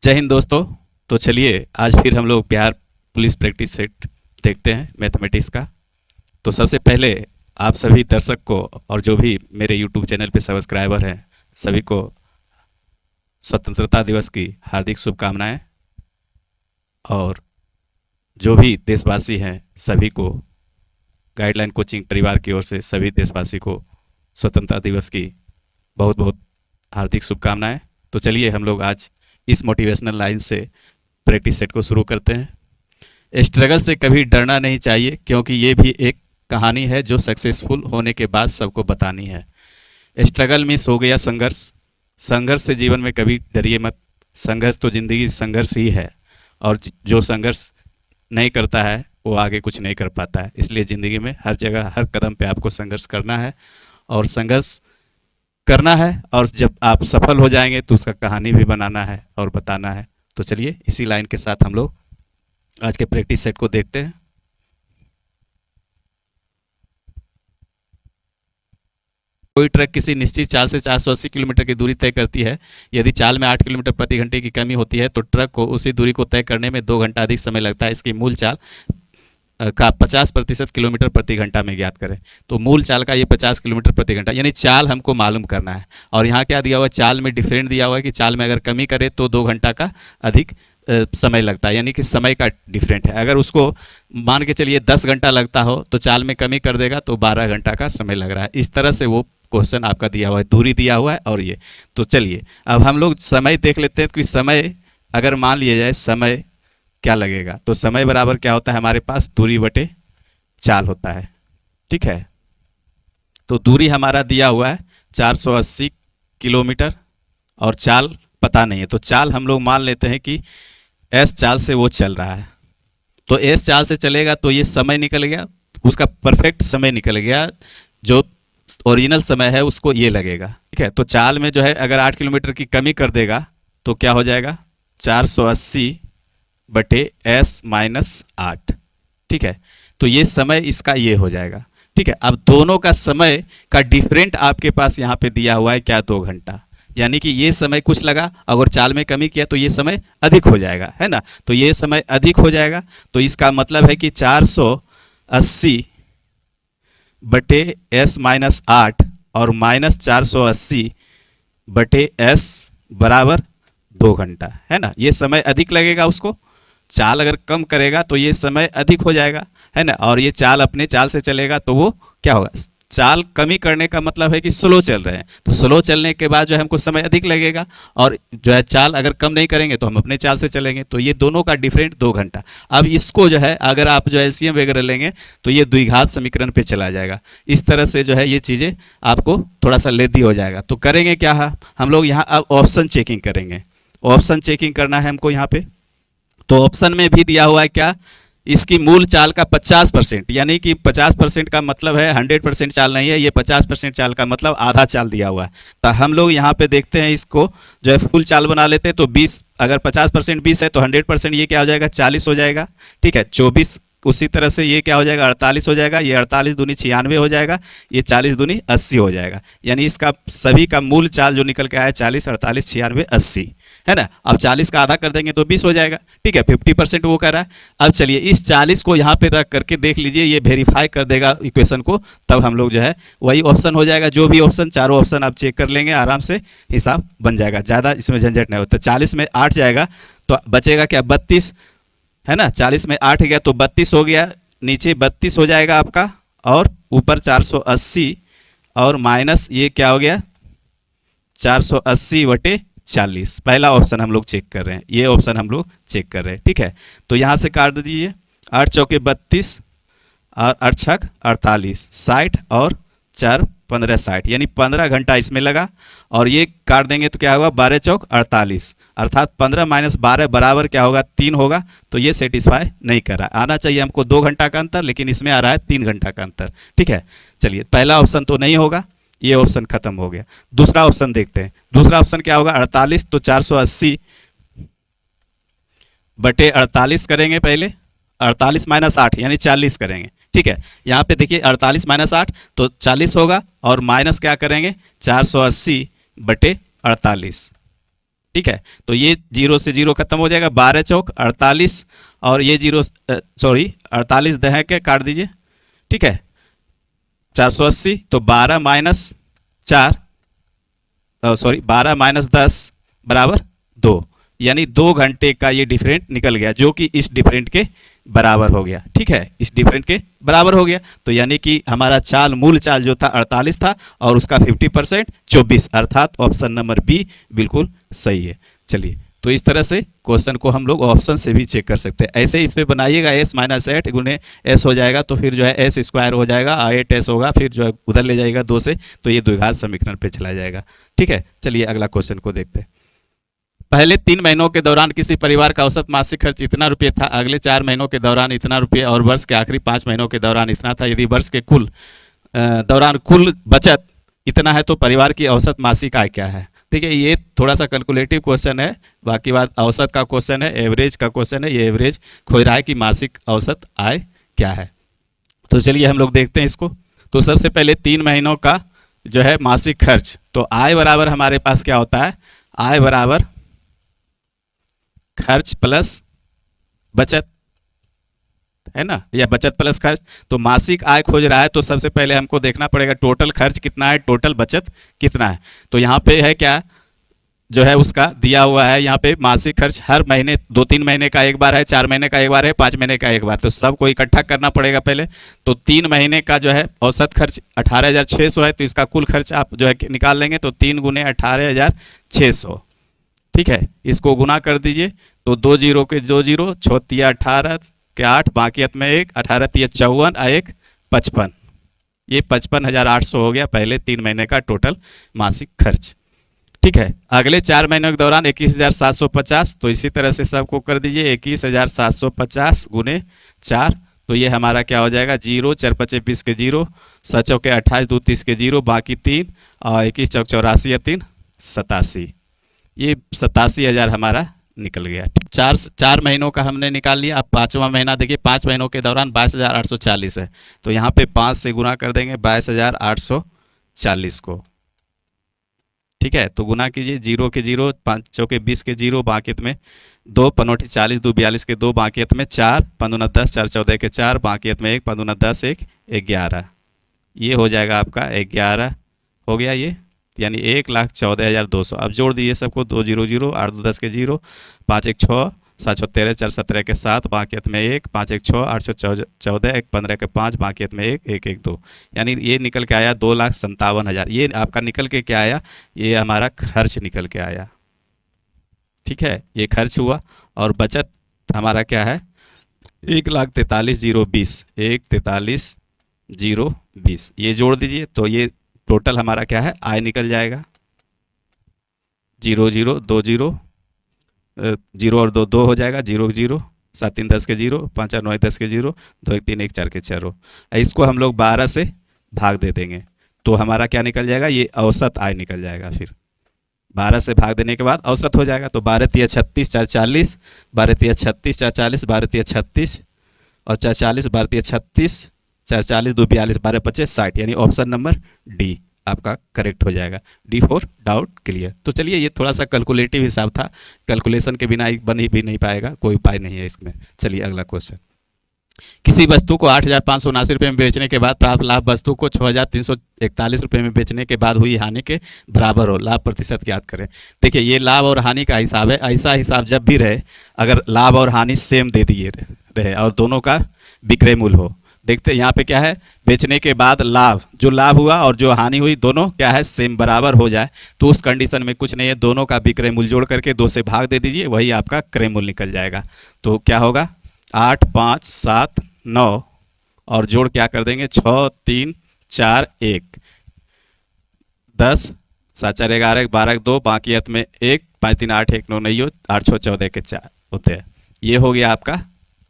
जय हिंद दोस्तों। तो चलिए आज फिर हम लोग बिहार पुलिस प्रैक्टिस सेट देखते हैं मैथमेटिक्स का। तो सबसे पहले आप सभी दर्शक को और जो भी मेरे यूट्यूब चैनल पे सब्सक्राइबर हैं सभी को स्वतंत्रता दिवस की हार्दिक शुभकामनाएं। और जो भी देशवासी हैं सभी को गाइडलाइन कोचिंग परिवार की ओर से सभी देशवासी को स्वतंत्रता दिवस की बहुत बहुत हार्दिक शुभकामनाएं। तो चलिए हम लोग आज इस मोटिवेशनल लाइन से प्रैक्टिस सेट को शुरू करते हैं। स्ट्रगल से कभी डरना नहीं चाहिए क्योंकि ये भी एक कहानी है जो सक्सेसफुल होने के बाद सबको बतानी है। स्ट्रगल मीन्स हो गया संघर्ष। संघर्ष से जीवन में कभी डरिए मत। संघर्ष तो ज़िंदगी संघर्ष ही है और जो संघर्ष नहीं करता है वो आगे कुछ नहीं कर पाता है। इसलिए ज़िंदगी में हर जगह हर कदम पे आपको संघर्ष करना है और संघर्ष करना है, और जब आप सफल हो जाएंगे तो उसका कहानी भी बनाना है और बताना है। तो चलिए इसी लाइन के साथ हम लोग आज के प्रैक्टिस सेट को देखते हैं। कोई ट्रक किसी निश्चित चाल से 480 किलोमीटर की दूरी तय करती है। यदि चाल में 8 किलोमीटर प्रति घंटे की कमी होती है तो ट्रक को उसी दूरी को तय करने में 2 घंटा अधिक समय लगता है। इसकी मूल चाल का 50% किलोमीटर प्रति घंटा में ज्ञात करें। तो मूल चाल का ये 50 किलोमीटर प्रति घंटा यानी चाल हमको मालूम करना है। और यहाँ क्या दिया हुआ है, चाल में डिफरेंट दिया हुआ है कि चाल में अगर कमी करे तो 2 घंटा का अधिक समय लगता है, यानी कि समय का डिफरेंट है। अगर उसको मान के चलिए 10 घंटा लगता हो तो चाल में कमी कर देगा तो 12 घंटा का समय लग रहा है। इस तरह से वो क्वेश्चन आपका दिया हुआ है, दूरी दिया हुआ है और ये। तो चलिए अब हम लोग समय देख लेते हैं कि समय अगर मान लिया जाए समय क्या लगेगा, तो समय बराबर क्या होता है हमारे पास दूरी बटे चाल होता है। ठीक है, तो दूरी हमारा दिया हुआ है 480 किलोमीटर और चाल पता नहीं है। तो चाल हम लोग मान लेते हैं कि एस चाल से वो चल रहा है। तो एस चाल से चलेगा तो ये समय निकल गया, उसका परफेक्ट समय निकल गया, जो ओरिजिनल समय है उसको ये लगेगा। ठीक है, तो चाल में जो है अगर 8 किलोमीटर की कमी कर देगा तो क्या हो जाएगा 480 बटे एस माइनस 8। ठीक है, तो ये समय इसका ये हो जाएगा। ठीक है, अब दोनों का समय का डिफरेंट आपके पास यहाँ पे दिया हुआ है क्या, 2 घंटा, यानी कि ये समय कुछ लगा, अगर चाल में कमी किया तो ये समय अधिक हो जाएगा, है ना। तो ये समय अधिक हो जाएगा, तो इसका मतलब है कि 480 बटे एस माइनस 8 और माइनस 480 बटे एस बराबर 2 घंटा, है ना। ये समय अधिक लगेगा उसको, चाल अगर कम करेगा तो ये समय अधिक हो जाएगा, है ना। और ये चाल अपने चाल से चलेगा तो वो क्या होगा, चाल कमी करने का मतलब है कि स्लो चल रहे हैं, तो स्लो चलने के बाद जो है हमको समय अधिक लगेगा, और जो है चाल अगर कम नहीं करेंगे तो हम अपने चाल से चलेंगे। तो ये दोनों का डिफरेंट 2 घंटा। अब इसको जो है अगर आप जो एलसीएम वगैरह लेंगे तो ये द्विघात समीकरण पे चला जाएगा। इस तरह से जो है ये चीज़ें आपको थोड़ा सा लेदी हो जाएगा। तो करेंगे क्या है, हम लोग यहाँ अब ऑप्शन चेकिंग करेंगे। ऑप्शन चेकिंग करना है हमको यहाँ पे। तो ऑप्शन में भी दिया हुआ है क्या, इसकी मूल चाल का 50%, यानी कि 50% का मतलब है 100% चाल नहीं है, ये 50% चाल का मतलब आधा चाल दिया हुआ है। तो हम लोग यहाँ पे देखते हैं, इसको जो है फुल चाल बना लेते हैं। तो 20 अगर 50% 20 है तो 100% ये क्या हो जाएगा 40 हो जाएगा। ठीक है, 24 उसी तरह से ये क्या हो जाएगा 48 हो जाएगा, ये 48 दूनी 96 हो जाएगा, ये 40 दूनी 80 हो जाएगा। यानी इसका सभी का मूल चाल जो निकल के आया 40, 48, 96, 80, है ना। अब 40 का आधा कर देंगे तो 20 हो जाएगा। ठीक है, 50% वो कर रहा है। अब चलिए इस 40 को यहाँ पे रख करके देख लीजिए, ये वेरीफाई कर देगा इक्वेशन को, तब हम लोग जो है वही ऑप्शन हो जाएगा। जो भी ऑप्शन, चारों ऑप्शन आप चेक कर लेंगे, आराम से हिसाब बन जाएगा, ज़्यादा इसमें झंझट नहीं होता। 40 में 8 जाएगा तो बचेगा क्या 32, है ना। 40 में 8 गया तो 32 हो गया, नीचे 32 हो जाएगा आपका, और ऊपर 480 और माइनस ये क्या हो गया 480 बटे 40। पहला ऑप्शन हम लोग चेक कर रहे हैं, ये ऑप्शन हम लोग चेक कर रहे हैं। ठीक है, तो यहाँ से काट दीजिए, 8 चौके 32 और 8 छक 48, 60 और 4 15 60, यानी 15 घंटा इसमें लगा। और ये काट देंगे तो क्या होगा 12 चौक 48, अर्थात 15 माइनस 12 बराबर क्या होगा 3 होगा। तो ये सेटिस्फाई नहीं कर रहा है, आना चाहिए हमको 2 घंटा का अंतर, लेकिन इसमें आ रहा है 3 घंटा का अंतर। ठीक है, चलिए पहला ऑप्शन तो नहीं होगा, ये ऑप्शन खत्म हो गया। दूसरा ऑप्शन देखते हैं, दूसरा ऑप्शन क्या होगा 48, तो 480 बटे 48 करेंगे पहले, 48 माइनस 8 यानी 40 करेंगे। ठीक है, यहाँ पे देखिए 48 माइनस 8 तो 40 होगा, और माइनस क्या करेंगे 480 बटे 48। ठीक है, तो ये जीरो से जीरो खत्म हो जाएगा, 12 चौक 48, और ये जीरो सॉरी 48 दह के काट दीजिए, ठीक है, 480, तो 12 माइनस 4 सॉरी 12 माइनस 10 बराबर 2, यानी 2 घंटे का ये डिफरेंट निकल गया, जो कि इस डिफरेंट के बराबर हो गया। ठीक है, इस डिफरेंट के बराबर हो गया, तो यानी कि हमारा चाल, मूल चाल जो था 48 था और उसका 50% 24, अर्थात ऑप्शन नंबर बी बिल्कुल सही है। चलिए, तो इस तरह से क्वेश्चन को हम लोग ऑप्शन से भी चेक कर सकते हैं। ऐसे इसमें बनाइएगा, एस माइनस 8 गुने एस हो जाएगा, तो फिर जो है एस स्क्वायर हो जाएगा, 8s होगा, फिर जो है उधर ले जाएगा 2 से, तो ये द्विघात समीकरण पे चला जाएगा। ठीक है, चलिए अगला क्वेश्चन को देखते हैं। पहले 3 महीनों के दौरान किसी परिवार का औसत मासिक खर्च इतना रुपये था, अगले 4 महीनों के दौरान इतना रुपये, और वर्ष के आखिरी 5 महीनों के दौरान इतना था। यदि वर्ष के दौरान कुल बचत इतना है तो परिवार की औसत मासिक आय क्या है। ठीक है, ये थोड़ा सा कैलकुलेटिव क्वेश्चन है, बाकी बात औसत का क्वेश्चन है, एवरेज का क्वेश्चन है। ये एवरेज खोज रहा है कि मासिक औसत आय क्या है। तो चलिए हम लोग देखते हैं इसको। तो सबसे पहले 3 महीनों का जो है मासिक खर्च, तो आय बराबर हमारे पास क्या होता है, आय बराबर खर्च प्लस बचत, है ना, या बचत प्लस खर्च। तो मासिक आय खोज रहा है, तो सबसे पहले हमको देखना पड़ेगा टोटल खर्च कितना है, टोटल बचत कितना है। तो यहाँ पे है क्या, जो है उसका दिया हुआ है यहाँ पे मासिक खर्च हर महीने, 2-3 महीने का एक बार है, 4 महीने का एक बार है, 5 महीने का एक बार, तो सबको इकट्ठा करना पड़ेगा पहले। तो 3 महीने का जो है औसत खर्च 18,600 है, तो इसका कुल खर्च आप जो है निकाल लेंगे, तो 3 गुने 18,600। ठीक है, इसको गुना कर दीजिए, तो 2 जीरो के 2 जीरो, 6 18 के 8, बाकी में 1, 18 54, 1 55, ये 55,800 हो गया पहले 3 महीने का टोटल मासिक खर्च। ठीक है, अगले 4 महीनों के दौरान 21,750, तो इसी तरह से सबको कर दीजिए, 21,750 गुने 4, तो ये हमारा क्या हो जाएगा, 0 4 5 20 के 0, 7 चौके 28, 2 30 के 0, बाकी 3, और 21 चौक 84, 3 87, ये 87,000 हमारा निकल गया। 4 महीनों का हमने निकाल लिया। अब 5वां महीना देखिए, 5 महीनों के दौरान 22,840 है, तो यहाँ पे 5 से गुना कर देंगे 22,840 को। ठीक है, तो गुना कीजिए, 0 के 0, 5 चौके 20 के 0, बाकी में 2 पंचोटी 40, 2 42 के 2, बाकी में 4 15 10, 4 14 के 4, बाकी में 1 15 10 1 11, ये हो जाएगा आपका 11 हो गया ये, यानी 1,14,200। अब जोड़ दीजिए सबको, 2 0 0, 8 2 10 के 0, 5 1 6, 7 6 13, 4 17 के 7, बाकी में 1, 5 1 6, 8 14, 1 15 के 5, बाकी में 1 1 1 2, यानी ये निकल के आया 2,57,000। ये आपका निकल के क्या आया, ये हमारा खर्च निकल के आया। ठीक है, ये खर्च हुआ, और बचत हमारा क्या है, 1,43,020, 1,43,020, ये जोड़ दीजिए, तो ये टोटल हमारा क्या है, आय निकल जाएगा। 0 0 2 0, 0 और 2 2 हो जाएगा, 0 0, 7 3 10 के 0, 5 4 9 10 के 0, 2 1 3 1 4 के 4। इसको हम लोग 12 से भाग दे देंगे, तो हमारा क्या निकल जाएगा, ये औसत आय निकल जाएगा। फिर 12 से भाग देने के बाद औसत हो जाएगा, तो 12 3 36 4 40, 12 3 36 4 40, 12 3 36 और 4 40, 12 3 36 4 40, 2 42, 12 25 60, यानी ऑप्शन नंबर डी आपका करेक्ट हो जाएगा। D for doubt clear. तो चलिए, ये थोड़ा सा कैलकुलेटिव हिसाब था, कैलकुलेशन के बिना बन ही भी नहीं पाएगा, कोई उपाय नहीं है इसमें। चलिए अगला क्वेश्चन। किसी वस्तु को 8,579 रुपये में बेचने के बाद प्राप्त लाभ वस्तु को 6,341 रुपये में बेचने के बाद हुई हानि के बराबर हो, लाभ प्रतिशत ज्ञात करें। देखिए, ये लाभ और हानि का हिसाब है। ऐसा हिसाब जब भी रहे, अगर लाभ और हानि सेम दे दिए रहे और दोनों का विक्रय मूल्य हो। देखते हैं यहाँ पे क्या है, बेचने के बाद लाभ, जो लाभ हुआ और जो हानि हुई दोनों क्या है, सेम बराबर हो जाए, तो उस कंडीशन में कुछ नहीं है, दोनों का विक्रय मूल्य जोड़ करके 2 से भाग दे दीजिए, वही आपका क्रय मूल्य निकल जाएगा। तो क्या होगा, 8 5 7 9 और जोड़ क्या कर देंगे, 6 3 4 1, 10 7 4 11 12 2, बाकी में 1 5 3 8 1 9 9 8 6 14 के 4 होते हैं। ये हो गया आपका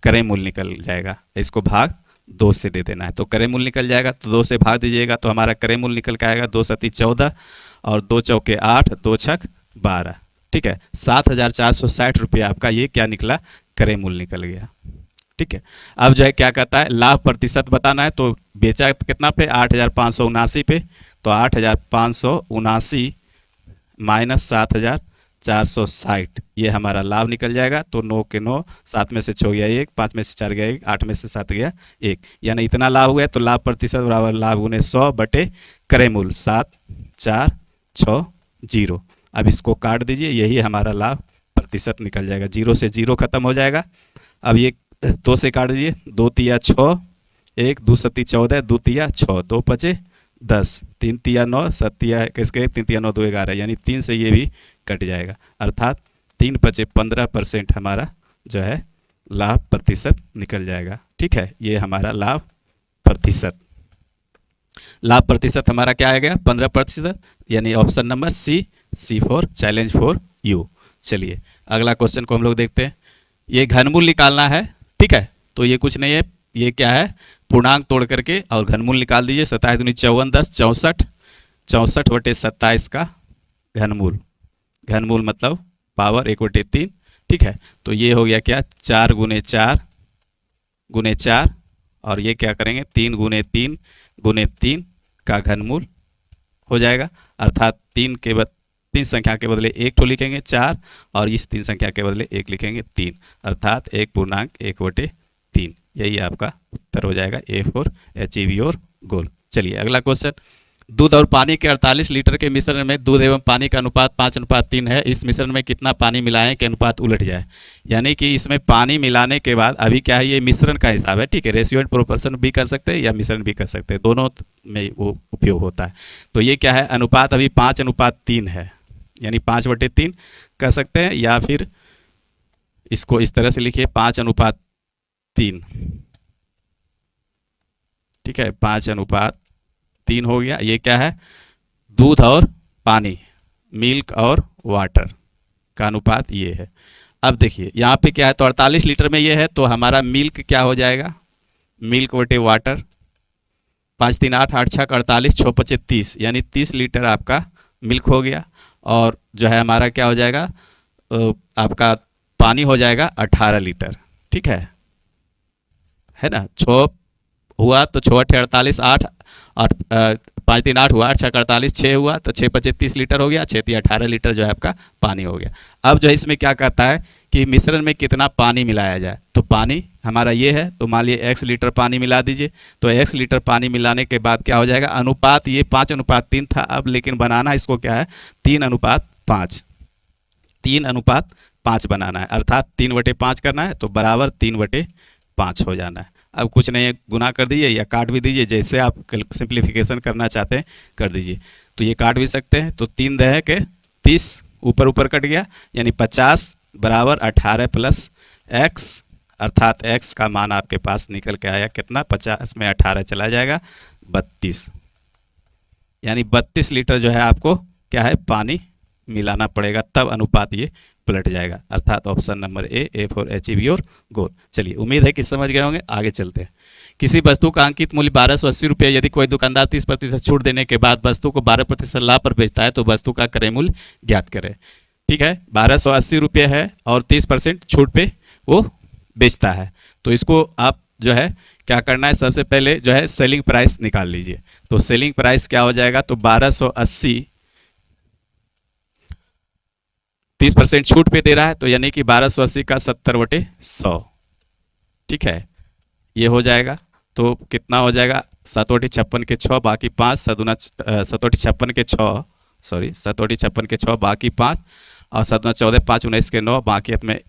क्रय मूल्य निकल जाएगा। इसको भाग 2 से दे देना है, तो क्रय मूल्य निकल जाएगा, तो 2 से भाग दीजिएगा, तो हमारा क्रय मूल्य निकल के आएगा 2 7 14 और 2 चौके 8, 2 6 12। ठीक है, 7,460 रुपये आपका ये क्या निकला, क्रय मूल्य निकल गया। ठीक है, अब जो है क्या कहता है, लाभ प्रतिशत बताना है, तो बेचा कितना पे, 8,579 पे, तो 8,579 माइनस 7,460, 460, ये हमारा लाभ निकल जाएगा। तो 9 के 9, 7 में से 6 गया 1, 5 में से 4 गया 1, 8 में से 7 गया 1, यानी इतना लाभ हुआ। तो लाभ प्रतिशत बराबर लाभ गुने 100 बटे क्रय मूल्य 7460। अब इसको काट दीजिए, यही हमारा लाभ प्रतिशत निकल जाएगा। 0 से 0 खत्म हो जाएगा। अब ये 2 से काट दीजिए, 2 तिया 6, 1 2 सत्ती 14, 2 तिया 6, 2 पचे 10, 3 तिया 9, 7 तिया किसके 3 तिया 9 2 11, यानी 3 से ये भी कट जाएगा, अर्थात 3 पचे 15% हमारा जो है लाभ प्रतिशत निकल जाएगा। ठीक है, ये हमारा लाभ प्रतिशत हमारा क्या आ गया 15%, यानी option number C for challenge for you. चलिए अगला क्वेश्चन को हम लोग देखते हैं। ये घनमूल निकालना है। ठीक है, तो ये कुछ नहीं है, ये क्या है पूर्णांक तोड़ करके और घनमूल निकाल दीजिए। 27 दूनी 54 10 64, 64 बटे 27 का घनमूल, घनमूल मतलब पावर 1/3। ठीक है, तो ये हो गया क्या 4 गुने 4 गुने 4, और ये क्या करेंगे 3 गुने 3 गुने 3 का घनमूल हो जाएगा, अर्थात 3 संख्या के बदले 1 तो लिखेंगे 4, और इस 3 संख्या के बदले 1 लिखेंगे 3, अर्थात 1/1/3। यही आपका उत्तर हो जाएगा, A for achieve your goal. चलिए अगला क्वेश्चन। दूध और पानी के 48 लीटर के मिश्रण में दूध एवं पानी का अनुपात 5:3 है। इस मिश्रण में कितना पानी मिलाएं कि अनुपात उलट जाए? यानी कि इसमें पानी मिलाने के बाद अभी क्या है, ये मिश्रण का हिसाब है। ठीक है, रेशियो एंड प्रोपोर्शन भी कर सकते हैं या मिश्रण भी कर सकते हैं, दोनों में वो उपयोग होता है। तो ये क्या है अनुपात अभी 5:3 है, यानी 5/3 कह सकते हैं, या फिर इसको इस तरह से लिखिए 5:3। ठीक है, 5:3 हो गया। ये क्या है दूध और पानी, मिल्क और वाटर का अनुपात ये है। अब देखिए यहाँ पे क्या है, तो 48 लीटर में ये है, तो हमारा मिल्क क्या हो जाएगा मिल्क बटे वाटर, 5 3 8 8 6 48 6 5 30, यानी 30 लीटर आपका मिल्क हो गया। और जो है हमारा क्या हो जाएगा आपका पानी हो जाएगा 18 लीटर। ठीक है ना, 6 हुआ तो 6 8 48 8 और 5 3 8 हुआ, 8 6 48 6 हुआ, तो 6 5 30 लीटर हो गया, 6 3 18 लीटर जो है आपका पानी हो गया। अब जो है इसमें क्या कहता है कि मिश्रण में कितना पानी मिलाया जाए, तो पानी हमारा ये है, तो मान लीजिए x लीटर पानी मिला दीजिए। तो x लीटर पानी मिलाने के बाद क्या हो जाएगा अनुपात, ये 5:3 था, अब लेकिन बनाना इसको क्या है 3:5, 3:5 बनाना है, अर्थात 3/5 करना है, तो बराबर 3/5 हो जाना है। अब कुछ नहीं है, गुना कर दीजिए या काट भी दीजिए, जैसे आप सिंप्लीफिकेशन करना चाहते हैं कर दीजिए। तो ये काट भी सकते हैं, तो 3 दह के 30 ऊपर ऊपर कट गया, यानी 50 बराबर 18 प्लस x, अर्थात x का मान आपके पास निकल के आया कितना 50 में 18 चला जाएगा 32, यानी 32 लीटर जो है आपको क्या है पानी मिलाना पड़ेगा, तब अनुपात ये पलट जाएगा, अर्थात option number A for achieve your goal. चलिए उम्मीद है कि समझ गए होंगे, आगे चलते हैं। किसी वस्तु का अंकित मूल्य 1280 रुपये, यदि कोई दुकानदार 30% छूट देने के बाद वस्तु को 12% लाभ पर बेचता है तो वस्तु का क्रय मूल्य ज्ञात करें। ठीक है, 1280 रुपये है और 30% छूट पे वो बेचता है, तो इसको आप जो है क्या करना है, सबसे पहले जो है सेलिंग प्राइस निकाल लीजिए। तो सेलिंग प्राइस क्या हो जाएगा, तो 1280 30% छूट पे दे रहा है, तो यानी कि 1280 का 70/100। ठीक है, ये हो जाएगा, तो कितना हो जाएगा 7/56 के 6 बाकी 5, 7/56 के 6 सॉरी 7/56 के 6 बाकी 5, और 7 14 5 19 के 9 बाकी में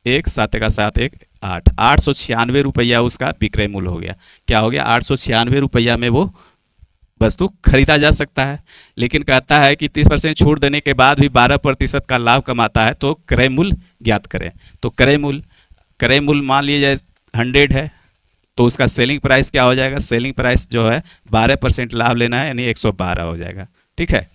1 7 का 7 1 8, 896 रुपया उसका विक्रय मूल्य हो गया। क्या हो गया 896 रुपया में वो वस्तु खरीदा जा सकता है। लेकिन कहता है कि 30% छूट देने के बाद भी 12% का लाभ कमाता है, तो क्रय मूल्य ज्ञात करें। तो क्रय मूल्य मान लीजिए 100 है, तो उसका सेलिंग प्राइस क्या हो जाएगा, सेलिंग प्राइस जो है 12% लाभ लेना है, यानी 112 हो जाएगा। ठीक है,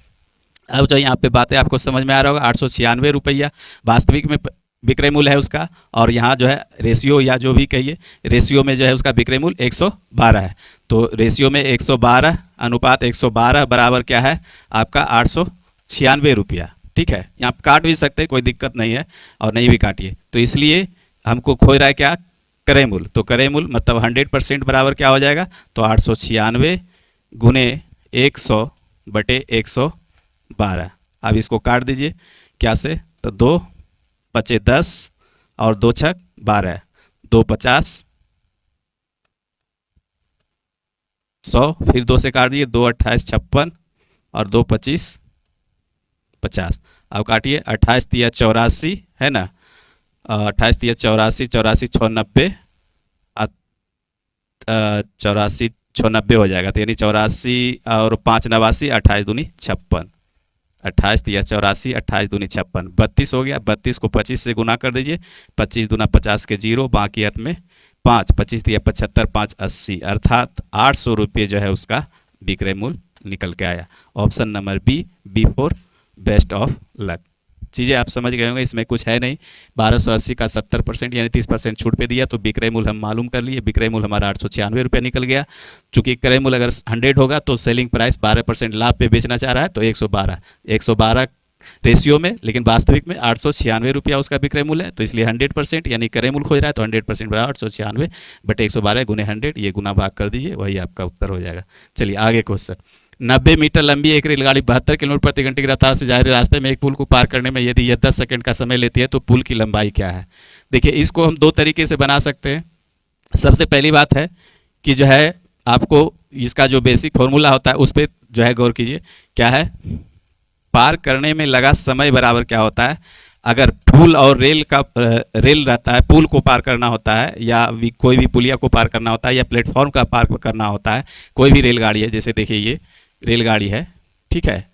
अब जो यहाँ पे बातें आपको समझ में आ रहा होगा, 896 रुपया वास्तविक में विक्रय मूल्य है उसका, और यहाँ जो है रेशियो या जो भी कहिए रेशियो में जो है उसका विक्रय मूल्य 112 है। तो रेशियो में 112 अनुपात 112 बराबर क्या है आपका 896 रुपया। ठीक है, यहाँ काट भी सकते हैं, कोई दिक्कत नहीं है, और नहीं भी काटिए। तो इसलिए हमको खोज रहा है क्या क्रय मूल्य, तो क्रय मूल्य मतलब 100% बराबर क्या हो जाएगा, तो 896 गुने 100 बटे 112। अब इसको काट दीजिए क्या से तो 2 पचे 10 और 2 छक 12, 2 50 100, फिर 2 से काट दिए, 2 28 56 और 2 25 50। अब काटिए, 28 तिया 84 है ना, 28 तिया 84, 84 6 90, 84 6 90 हो जाएगा, तो यानी 84 और 5 89, 28 दूनी 56, 28 तिया 84, 28 दूनी 56, 32 हो गया। 32 को 25 से गुना कर दीजिए, 25 दूना 50 के 0, बाकी अंत में 5, 25 तिया 75, 5 80, अर्थात 800 रुपये जो है उसका विक्रय मूल्य निकल के आया। Option number B for best of luck. चीज़ें आप समझ गए होंगे, इसमें कुछ है नहीं। 1280 का 70% यानी 30% छूट पे दिया, तो विक्रय मूल्य हम मालूम कर लिए। विक्रय मूल्य हमारा 896 रुपये निकल गया। चूंकि क्रय मूल्य अगर 100 होगा तो सेलिंग प्राइस 12% लाभ पे बेचना चाह रहा है, तो 112 रेशियो में, लेकिन वास्तविक में 896 रुपया उसका विक्रय मूल्य है, तो इसलिए 100% यानी क्रय मूल्य खोज रहा है, तो 100% बराबर 896 बटे 112 गुने 100, ये गुना भाग कर दीजिए, वही आपका उत्तर हो जाएगा। चलिए आगे क्वेश्चन। 90 मीटर लंबी एक रेलगाड़ी 72 किलोमीटर प्रति घंटे की रफ्तार से जारी रास्ते में एक पुल को पार करने में यदि यह 10 सेकंड का समय लेती है तो पुल की लंबाई क्या है। देखिए, इसको हम 2 तरीके से बना सकते हैं। सबसे पहली बात है कि जो है आपको इसका जो बेसिक फॉर्मूला होता है उस पर जो है गौर कीजिए। क्या है, पार करने में लगा समय बराबर क्या होता है, अगर पुल और रेल रहता है, पुल को पार करना होता है या कोई भी पुलिया को पार करना होता है या प्लेटफॉर्म का पार करना होता है, कोई भी रेलगाड़ी है, जैसे देखिए ये रेलगाड़ी है, ठीक है,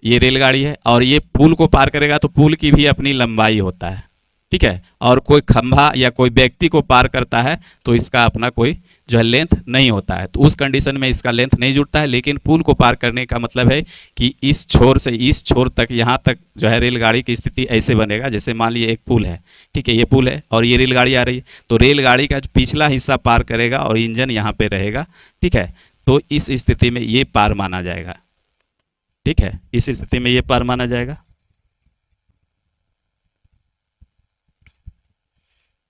ये रेलगाड़ी है और ये पुल को पार करेगा तो पुल की भी अपनी लंबाई होता है, ठीक है, और कोई खंभा या कोई व्यक्ति को पार करता है तो इसका अपना कोई जो है लेंथ नहीं होता है, तो उस कंडीशन में इसका लेंथ नहीं जुड़ता है। लेकिन पुल को पार करने का मतलब है कि इस छोर से इस छोर तक, यहाँ तक जो है रेलगाड़ी की स्थिति ऐसे बनेगा, जैसे मान लीजिए एक पुल है, ठीक है, ये पुल है और ये रेलगाड़ी आ रही है, तो रेलगाड़ी का पिछला हिस्सा पार करेगा और इंजन यहाँ पे रहेगा, ठीक है, तो इस स्थिति में ये पार माना जाएगा, ठीक है, इस स्थिति में ये पार माना जाएगा।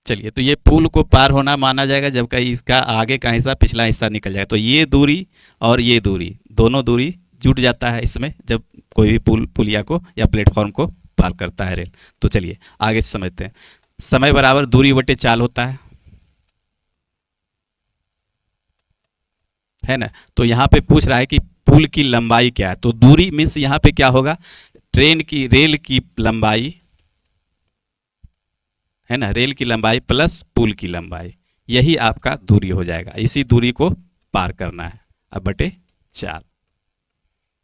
चलिए, तो ये पुल को पार होना माना जाएगा जबकि इसका आगे का हिस्सा पिछला हिस्सा निकल जाएगा, तो ये दूरी और ये दूरी, दोनों दूरी जुट जाता है इसमें जब कोई भी पुलिया को या प्लेटफॉर्म को पार करता है रेल। तो चलिए आगे समझते हैं। समय बराबर दूरी बटे चाल होता है ना, तो यहाँ पे पूछ रहा है कि पुल की लंबाई क्या है, तो दूरी मीन्स यहाँ पे क्या होगा, रेल की लंबाई है ना, रेल की लंबाई प्लस पुल की लंबाई, यही आपका दूरी हो जाएगा। इसी दूरी को पार करना है, अब बटे चाल।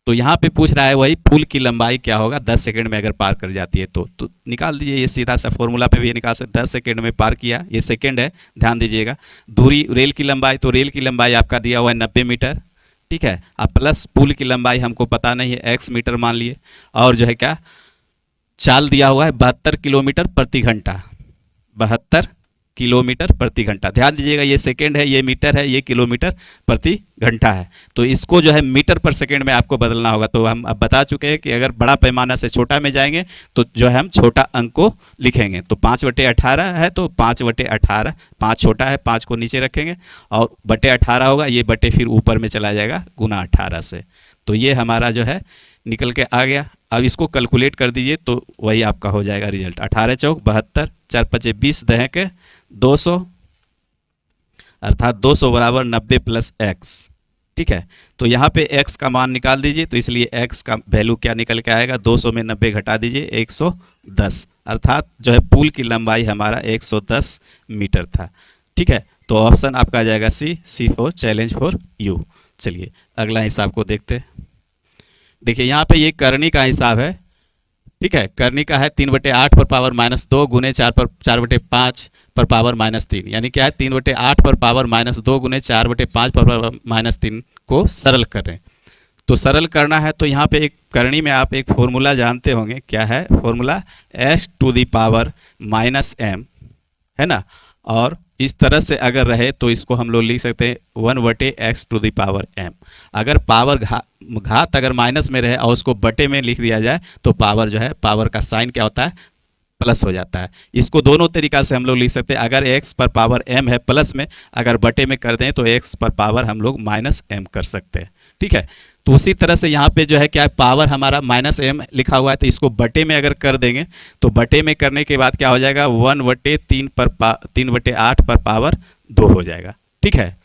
तो यहाँ पे पूछ रहा है वही पुल की लंबाई क्या होगा 10 सेकंड में अगर पार कर जाती है तो निकाल दीजिए, ये सीधा सा फॉर्मूला पे भी ये निकाल सकते। 10 सेकंड में पार किया, ये सेकंड है, ध्यान दीजिएगा। दूरी रेल की लंबाई, तो रेल की लंबाई आपका दिया हुआ है 90 मीटर, ठीक है, अब प्लस पुल की लंबाई हमको पता नहीं है, x मीटर मान लिए, और जो है क्या चाल दिया हुआ है 72 किलोमीटर प्रति घंटा, 72 किलोमीटर प्रति घंटा। ध्यान दीजिएगा, ये सेकंड है, ये मीटर है, ये किलोमीटर प्रति घंटा है, तो इसको जो है मीटर पर सेकंड में आपको बदलना होगा। तो हम अब बता चुके हैं कि अगर बड़ा पैमाना से छोटा में जाएंगे तो जो है हम छोटा अंक को लिखेंगे, तो 5/18 है तो 5/18, 5 छोटा है, 5 को नीचे रखेंगे और बटे 18 होगा, ये बटे फिर ऊपर में चला जाएगा गुना 18 से, तो ये हमारा जो है निकल के आ गया। अब इसको कैलकुलेट कर दीजिए तो वही आपका हो जाएगा रिजल्ट, 18 चौक 72, 4 पचे 20, दहे के 200, अर्थात 200 बराबर 90 प्लस x, ठीक है। तो यहाँ पे x का मान निकाल दीजिए, तो इसलिए x का वैल्यू क्या निकल के आएगा, 200 में 90 घटा दीजिए 110, अर्थात जो है पुल की लंबाई हमारा 110 मीटर था, ठीक है। तो ऑप्शन आपका आ जाएगा सी फॉर चैलेंज फॉर यू। चलिए अगला हिसाब को देखते हैं। देखिए यहाँ पे ये करनी का हिसाब है, ठीक है, करनी का है 3/8 पर पावर -2 गुने 4/5 पर पावर -3, यानी क्या है 3/8 पर पावर -2 गुने 4/5 पर पावर -3 को सरल कर रहे हैं। तो सरल करना है तो यहाँ पे एक करनी में आप एक फॉर्मूला जानते होंगे, क्या है फॉर्मूला, x⁻m है ना, और इस तरह से अगर रहे तो इसको हम लोग लिख सकते हैं 1/x⁻m। अगर पावर घात अगर माइनस में रहे और उसको बटे में लिख दिया जाए तो पावर जो है, पावर का साइन क्या होता है, प्लस हो जाता है। इसको दोनों तरीका से हम लोग लिख सकते हैं, अगर x पर पावर m है प्लस में, अगर बटे में कर दें तो x पर पावर हम लोग -m कर सकते हैं, ठीक है। तो उसी तरह से यहाँ पे जो है क्या पावर हमारा -m लिखा हुआ है, तो इसको बटे में अगर कर देंगे तो बटे में करने के बाद क्या हो जाएगा 1/3/8 पर पावर 2 हो जाएगा। ठीक है,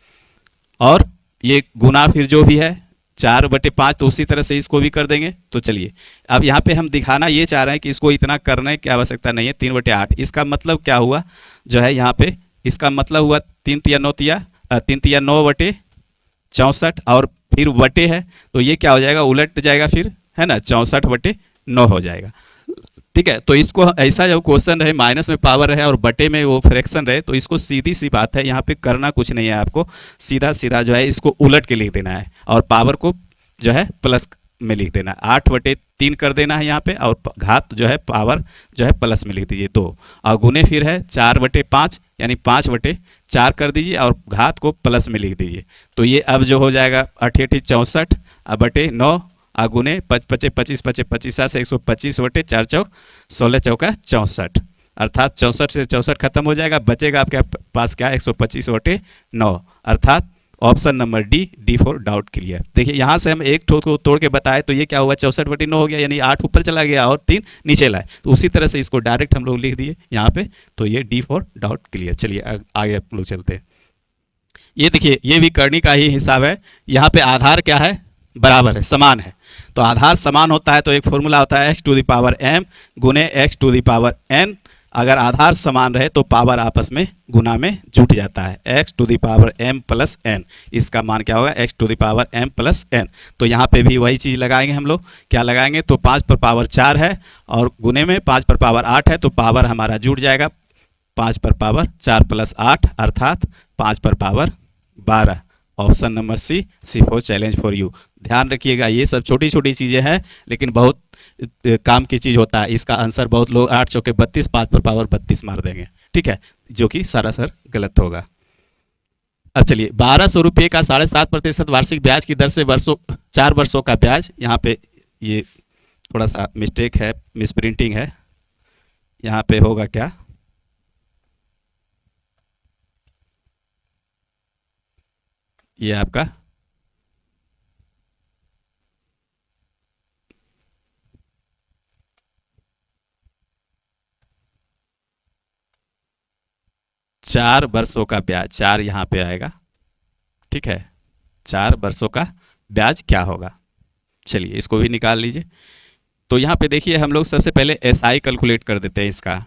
और ये गुना फिर जो भी है 4/5, तो उसी तरह से इसको भी कर देंगे। तो चलिए अब यहाँ पे हम दिखाना ये चाह रहे हैं कि इसको इतना करने की आवश्यकता नहीं है। 3/8 इसका मतलब क्या हुआ जो है यहाँ पे, इसका मतलब हुआ 3 तिया 9/64 और फिर बटे है, तो ये क्या हो जाएगा उलट जाएगा फिर, है ना, 64/9 हो जाएगा। ठीक है, तो इसको ऐसा जब क्वेश्चन रहे माइनस में पावर रहे और बटे में वो फ्रैक्शन रहे, तो इसको सीधी सी बात है, यहाँ पे करना कुछ नहीं है आपको, सीधा सीधा जो है इसको उलट के लिख देना है और पावर को जो है प्लस में लिख देना है। 8/3 कर देना है यहाँ पे, और घात जो है पावर जो है प्लस में लिख दीजिए 2, और गुने फिर है 4/5 यानी 5/4 कर दीजिए और घात को प्लस में लिख दीजिए। तो ये अब जो हो जाएगा 8×8 64 बटे 9 गुने 5×5 = 25 से 125/4 चौक 16 चौका 64, अर्थात 64 से 64 खत्म हो जाएगा, बचेगा आपके पास क्या 125/9, अर्थात option number D for doubt clear. देखिए यहाँ से हम एक ठो को तोड़ के बताए तो ये क्या हुआ 64/9 हो गया, यानी 8 ऊपर चला गया और 3 नीचे लाए, तो उसी तरह से इसको डायरेक्ट हम लोग लिख दिए यहाँ पे, तो ये डी फॉर डाउट क्लियर। चलिए आगे हम लोग चलते हैं। ये देखिए ये भी करनी का ही हिसाब है, यहाँ पे आधार क्या है बराबर है, समान है, तो आधार समान होता है तो एक फॉर्मूला होता है x⁴m गुने x⁴n। अगर आधार समान रहे तो पावर आपस में गुना में जुट जाता है, x⁴m + n, इसका मान क्या होगा x⁴m + n। तो यहाँ पे भी वही चीज़ लगाएंगे हम लोग, क्या लगाएंगे, तो 5 पर पावर 4 है और गुने में 5 पर पावर 8 है, तो पावर हमारा जुट जाएगा 5 पर पावर 4 + 8 अर्थात 5 पर power 12। Option number C for challenge for you. ध्यान रखिएगा ये सब छोटी छोटी चीज़ें हैं लेकिन बहुत काम की चीज़ होता है। इसका आंसर बहुत लोग 8 चौके 32 5 पर पावर 32 मार देंगे, ठीक है, जो कि सरासर गलत होगा। अब चलिए 1200 रुपये का 7.5% वार्षिक ब्याज की दर से 4 वर्षों का ब्याज, यहाँ पे ये थोड़ा सा मिस्टेक है, मिसप्रिंटिंग है, यहाँ पे होगा क्या, ये आपका 4 वर्षों का ब्याज, 4 यहाँ पे आएगा, ठीक है, 4 वर्षों का ब्याज क्या होगा, चलिए इसको भी निकाल लीजिए। तो यहाँ पे देखिए हम लोग सबसे पहले एसआई कैलकुलेट कर देते हैं इसका,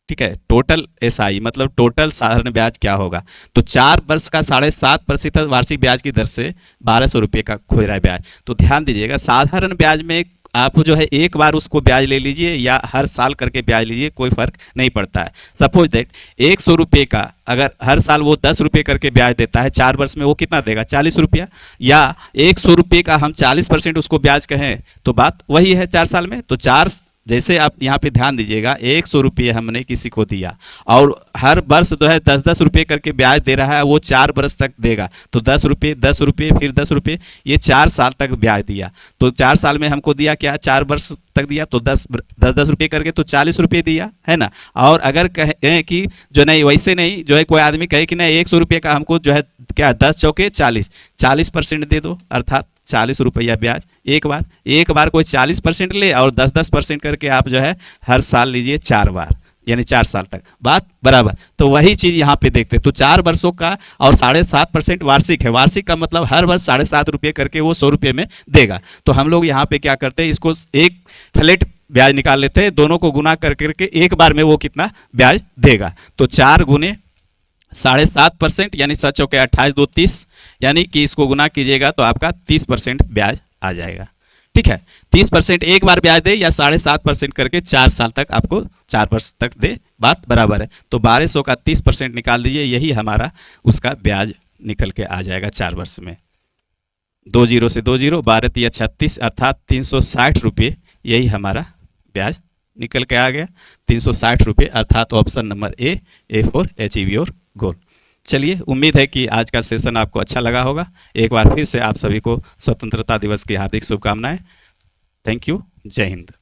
ठीक है, टोटल एसआई मतलब टोटल साधारण ब्याज क्या होगा। तो 4 वर्ष का 7.5% वार्षिक ब्याज की दर से 1200 रुपये का खोज रहा है ब्याज। तो ध्यान दीजिएगा साधारण ब्याज में आप जो है एक बार उसको ब्याज ले लीजिए या हर साल करके ब्याज लीजिए, कोई फर्क नहीं पड़ता है। सपोज दैट 100 रुपये का अगर हर साल वो 10 रुपये करके ब्याज देता है, 4 वर्ष में वो कितना देगा 40 रुपया, या 100 रुपये का हम 40% उसको ब्याज कहें तो बात वही है 4 साल में। तो 4 जैसे आप यहाँ पे ध्यान दीजिएगा 100 रुपये हमने किसी को दिया और हर वर्ष जो है 10-10 रुपये करके ब्याज दे रहा है, वो 4 वर्ष तक देगा। तो 10 रुपये 10 रुपये फिर 10 रुपये, ये 4 साल तक ब्याज दिया। तो 4 साल में हमको दिया क्या, 4 वर्ष तक दिया, तो 10-10 रुपये करके तो 40 रुपये दिया है ना। और अगर कहें कि जो नहीं वैसे नहीं, जो है कोई आदमी कहे कि नहीं 100 रुपये का हमको जो है क्या 10 चौके 40% दे दो, अर्थात 40 रुपया ब्याज एक बार कोई 40% ले और 10-10% करके आप जो है हर साल लीजिए 4 बार, यानी 4 साल तक, बात बराबर। तो वही चीज़ यहाँ पे देखते हैं। तो 4 वर्षों का और 7.5% वार्षिक है, वार्षिक का मतलब हर वर्ष 7.5 रुपये करके वो 100 रुपये में देगा। तो हम लोग यहाँ पे क्या करते हैं, इसको एक फ्लैट ब्याज निकाल लेते हैं, दोनों को गुना करके एक बार में वो कितना ब्याज देगा। तो 4 गुने 7.5% यानी 7 चौके 28 2 30, यानी कि इसको गुना कीजिएगा तो आपका 30% ब्याज आ जाएगा, ठीक है। 30% एक बार ब्याज दे या 7.5% करके 4 साल तक आपको 4 वर्ष तक दे, बात बराबर है। तो 1200 का 30% निकाल दीजिए, यही हमारा उसका ब्याज निकल के आ जाएगा 4 वर्ष में। 2 0 से 2 0, 12 × 36 अर्थात 360 रुपये, यही हमारा ब्याज निकल के आ गया 360 रुपये, अर्थात option number A for achieve your goal. चलिए उम्मीद है कि आज का सेशन आपको अच्छा लगा होगा। एक बार फिर से आप सभी को स्वतंत्रता दिवस की हार्दिक शुभकामनाएं। थैंक यू, जय हिंद।